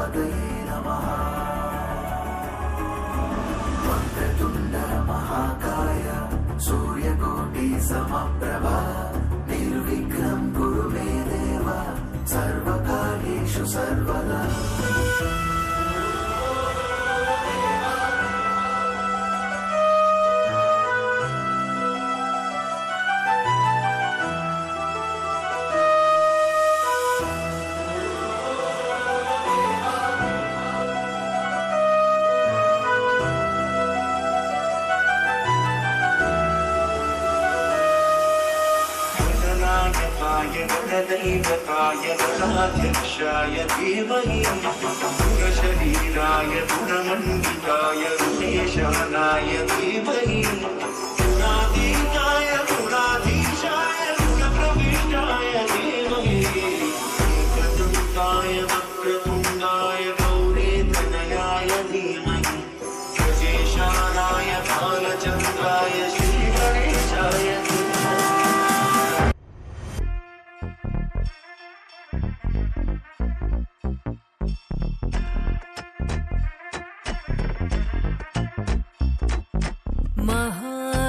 गणपतये नमः। वक्रतुण्ड महाकाय सूर्यकोटि समप्रभा निर्विघ्नं कुरु मे देव सर्वकार्येषु सर्वदा। गणदैवताय गणाध्यक्षाय धीमहि गुणशरीराय गुणमण्डिताय गुणेशानाय धीमहि गुणातीताय गुणाधीशाय गुणप्रविष्टाय धीमहि एकदन्ताय वक्रतुण्डाय गौरीतनयाय धीमहि गजेशानाय बालचन्द्राय श्रीगणेशाय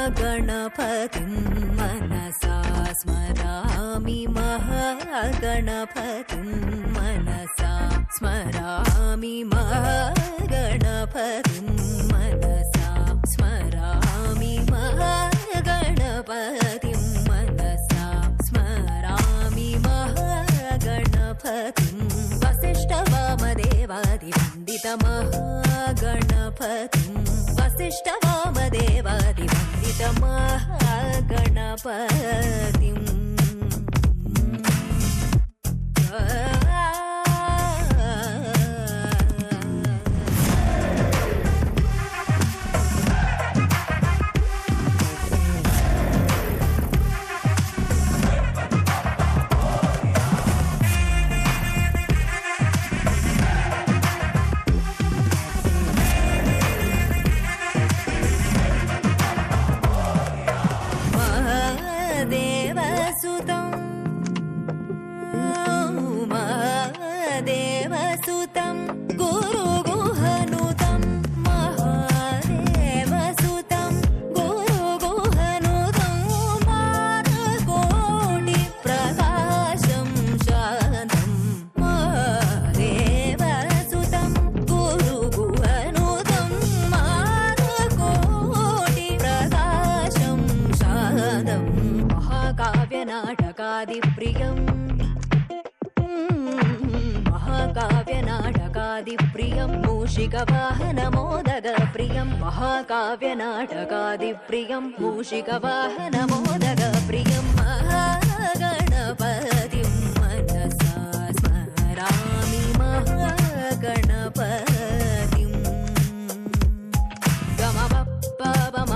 महागणपतिं मनसा स्मरामि महागणपतिं मनसा स्मरामि महागणपतिं मनसा स्मरामि महागणपतिं मनसा स्मरामि महागणपतिं वसिष्ठवामदेवादिवन्दित महागणपतिं वसिष्ठवामदेवादिवन्दित महागणपतिम् देवसुतं गुरुगुहनुतं महादेवसुतं गुरुगुहनुतं मानकोटिप्रकाशं शान्तं महादेवसुतं गुरुगुहनुतं मानकोटिप्रकाशं शान्तं महाकाव्यनाटकादिप्रियम् महाकाव्यनाटकादिप्रियं मूषिकवाहनमोदगप्रियं महाकाव्यनाटकादिप्रियं मूषिकवाहनमोदगप्रियं महागणपतिं मनसा स्मरामि महागणपतिं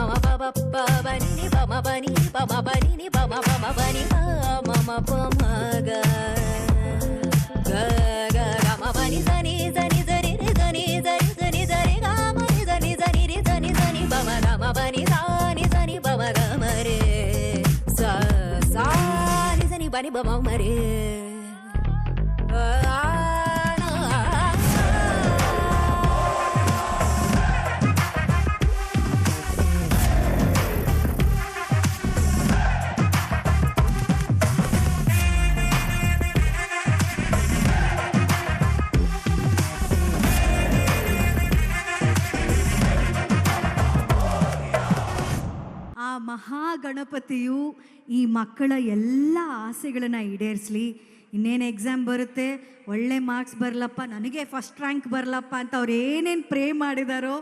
गमपपमपपपनि पमपनि पमपनि पमपमपनि पमपमग गमपनि सनि सनि सरि सनि सरि सनि सरि गमनि सनि सनि रि सनि सनि पम गमपनि सानि सनि पम गमरे सानि सनि पनि पम मरे ಮಹಾಗಣಪತಿಯು ಈ ಮಕ್ಕಳ ಎಲ್ಲ ಆಸೆಗಳನ್ನು ಈಡೇರಿಸಲಿ. ಇನ್ನೇನು ಎಕ್ಸಾಮ್ ಬರುತ್ತೆ, ಒಳ್ಳೆ ಮಾರ್ಕ್ಸ್ ಬರಲಪ್ಪ, ನನಗೆ ಫಸ್ಟ್ ರ್ಯಾಂಕ್ ಬರಲಪ್ಪ ಅಂತ ಅವ್ರು ಏನೇನು ಪ್ರೇ ಮಾಡಿದಾರೋ,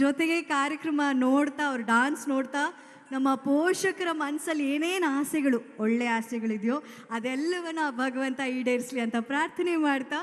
ಜೊತೆಗೆ ಕಾರ್ಯಕ್ರಮ ನೋಡ್ತಾ ಅವ್ರ ಡಾನ್ಸ್ ನೋಡ್ತಾ ನಮ್ಮ ಪೋಷಕರ ಮನಸ್ಸಲ್ಲಿ ಏನೇನು ಆಸೆಗಳು, ಒಳ್ಳೆ ಆಸೆಗಳಿದೆಯೋ ಅದೆಲ್ಲವನ್ನ ಭಗವಂತ ಈಡೇರಿಸಲಿ ಅಂತ ಪ್ರಾರ್ಥನೆ ಮಾಡ್ತಾ